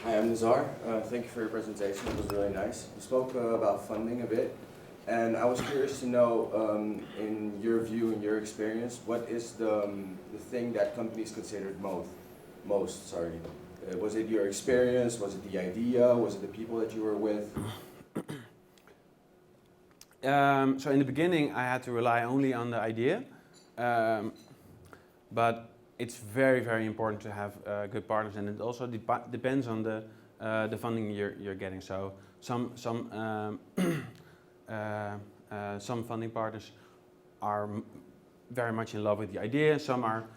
Hi, I'm Nizar. Thank you for your presentation. It was really nice. You spoke about funding a bit, and I was curious to know, in your view, in your experience, what is the thing that companies considered most? Sorry, was it your experience? Was it the idea? Was it the people that you were with? So in the beginning, I had to rely only on the idea, but it's very, very important to have good partners, and it also depends on the funding you're getting. So some funding partners are very much in love with the idea. Some are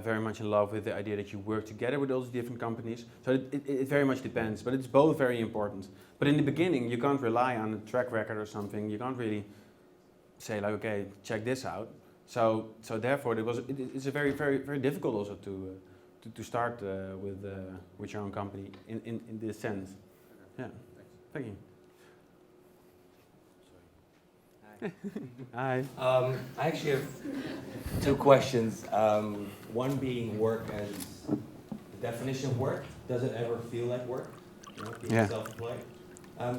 very much in love with the idea that you work together with all these different companies. So it very much depends, but it's both very important. But in the beginning, you can't rely on a track record or something. You can't really say like, okay, check this out. So therefore, it's a very, very, very difficult also to start with your own company in this sense. Yeah. Thank you. Hi. I actually have two questions. One being work as the definition of work. Does it ever feel like work? You know, being self-employed.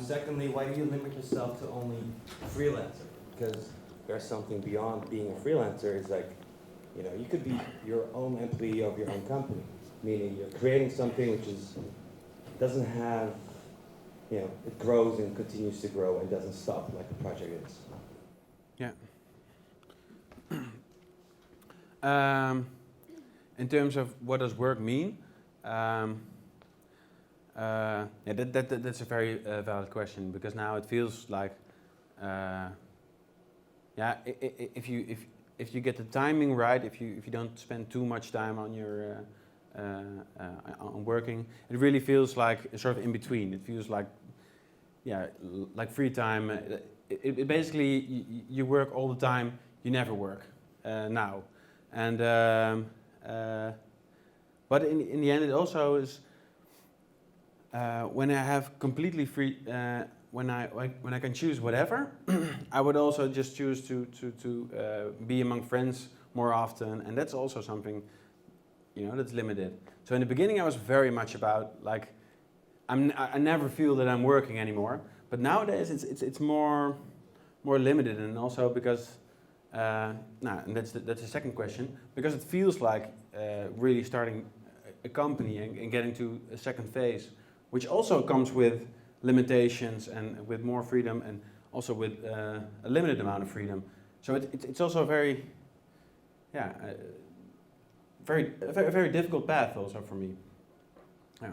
Secondly, why do you limit yourself to only freelancer? Because there's something beyond being a freelancer. It's like, you know, you could be your own employee of your own company, meaning you're creating something which doesn't have, you know, it grows and continues to grow and doesn't stop like a project is. Yeah. In terms of what does work mean, yeah, that's a very valid question, because now it feels like, yeah, if you get the timing right, if you don't spend too much time on your on working, it really feels like a sort of in between. It feels like, yeah, like free time. It basically, you work all the time, you never work now. And but in the end, it also is when I have completely free, when I can choose whatever, I would also just choose to be among friends more often, and that's also something, you know, that's limited. So in the beginning, I was very much about like, I never feel that I'm working anymore. But nowadays it's more limited, and also because and that's the second question, because it feels like really starting a company and getting to a second phase, which also comes with limitations and with more freedom, and also with a limited amount of freedom. So it's also a very, yeah, a very difficult path also for me. Yeah.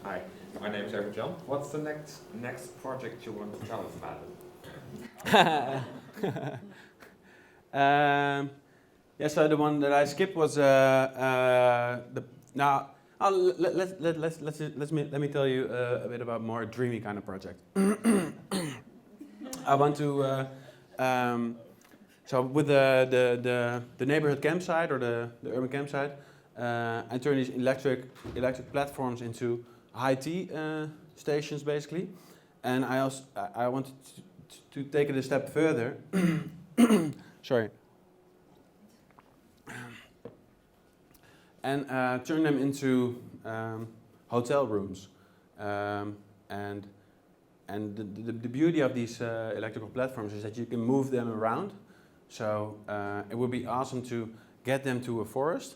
Hi, my name is Jop Jorg. What's the next project you want to tell us about? Yeah, so the one that I skipped was let me tell you a bit about more dreamy kind of project. I want to so with the neighborhood campsite, or the urban campsite, I turn these electric platforms into high tea stations basically, and I wanted to take it a step further. Sorry. And turn them into hotel rooms, and the beauty of these electrical platforms is that you can move them around. So it would be awesome to get them to a forest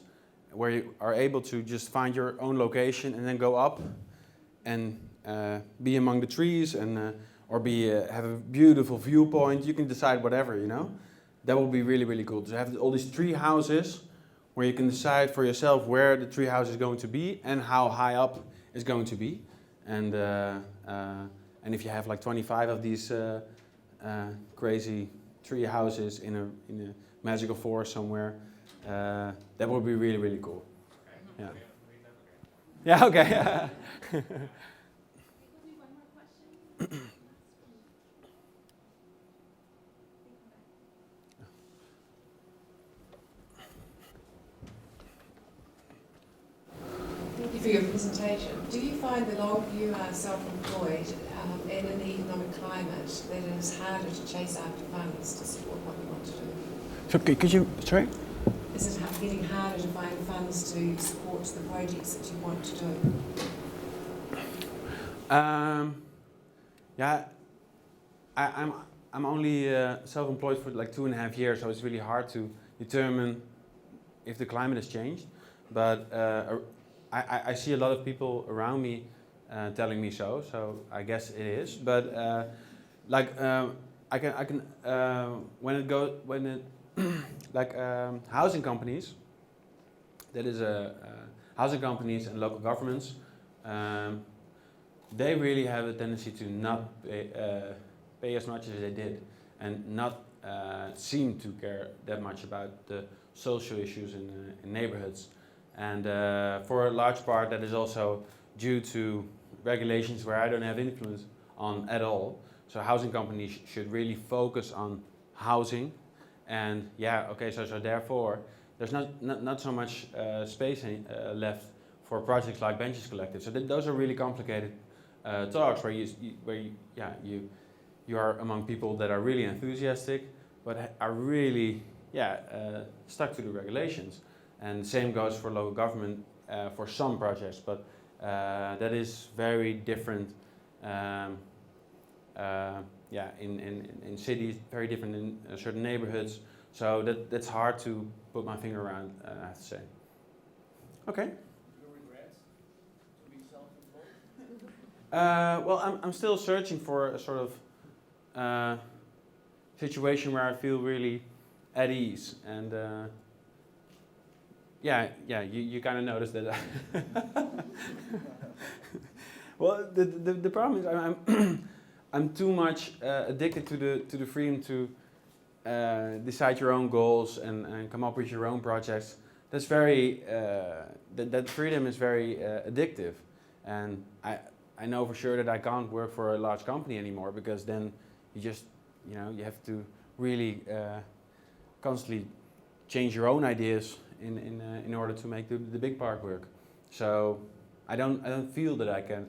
where you are able to just find your own location and then go up and be among the trees, and or have a beautiful viewpoint. You can decide whatever, you know. That would be really, really cool to have all these tree houses where you can decide for yourself where the tree house is going to be and how high up it's going to be. And if you have like 25 of these crazy tree houses in a magical forest somewhere, that would be really, really cool. Yeah. Yeah. Okay. Thank you for your presentation. Do you find the longer you are self-employed in an economic climate that it is harder to chase after funds to support what you want to do? So could you, sorry? Is it getting harder to find funds to support the projects that you want to do? Yeah, I'm only self-employed for like 2.5 years, so it's really hard to determine if the climate has changed. But I see a lot of people around me telling me so I guess it is. But I can when it like housing companies, that is housing companies and local governments. They really have a tendency to not pay as much as they did, and not seem to care that much about the social issues in neighborhoods. And for a large part, that is also due to regulations where I don't have influence on at all. So housing companies should really focus on housing, and yeah, okay, so therefore there's not so much space left for projects like Benches Collective. So those are really complicated talks where you are among people that are really enthusiastic, but are really stuck to the regulations. And same goes for local government for some projects, but that is very different. In cities, very different in certain neighborhoods. So that's hard to put my finger around, I have to say. Okay. No regrets to be self-employed? Well, I'm still searching for a sort of situation where I feel really at ease, and you kind of noticed that. Well, the problem is I'm too much addicted to the freedom to decide your own goals and come up with your own projects. That's very that freedom is very addictive, and I know for sure that I can't work for a large company anymore, because then you just you have to really constantly change your own ideas in order to make the big part work. So I don't feel that I can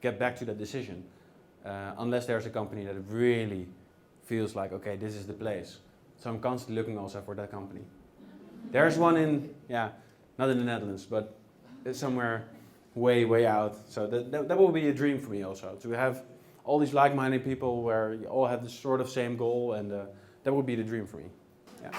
get back to that decision unless there's a company that really feels like, okay, this is the place. So I'm constantly looking also for that company. There's one not in the Netherlands, but it's somewhere way out. So that will be a dream for me also, to have all these like-minded people where you all have the sort of same goal, and that would be the dream for me. Yeah.